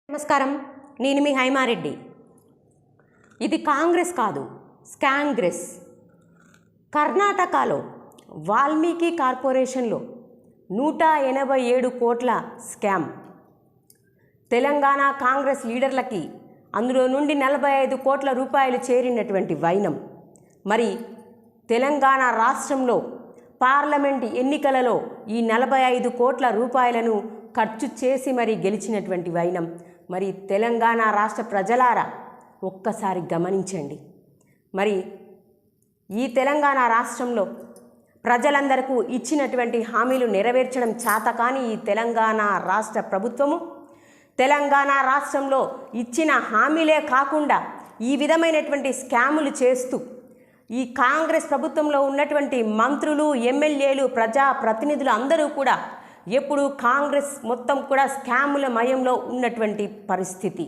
నమస్కారం, నేను మీ హైమారెడ్డి. ఇది కాంగ్రెస్ కాదు, స్కాంగ్రెస్. కర్ణాటకలో వాల్మీకి కార్పొరేషన్లో 187 కోట్ల స్కామ్. తెలంగాణ కాంగ్రెస్ లీడర్లకి అందులో నుండి 45 కోట్ల రూపాయలు చేరినటువంటి వైనం. మరి తెలంగాణ రాష్ట్రంలో పార్లమెంట్ ఎన్నికలలో ఈ 45 కోట్ల రూపాయలను ఖర్చు చేసి మరి గెలిచినటువంటి వైనం. మరి తెలంగాణ రాష్ట్ర ప్రజలారా ఒక్కసారి గమనించండి. మరి ఈ తెలంగాణ రాష్ట్రంలో ప్రజలందరికీ ఇచ్చినటువంటి హామీలు నెరవేర్చడం చేతకాని ఈ తెలంగాణ రాష్ట్ర ప్రభుత్వము తెలంగాణ రాష్ట్రంలో ఇచ్చిన హామీలే కాకుండా ఈ విధమైనటువంటి స్కాములు చేస్తూ ఈ కాంగ్రెస్ ప్రభుత్వంలో ఉన్నటువంటి మంత్రులు, ఎమ్మెల్యేలు, ప్రజాప్రతినిధులు అందరూ కూడా ఎప్పుడు కాంగ్రెస్ మొత్తం కూడా స్కాముల మయంలో ఉన్నటువంటి పరిస్థితి.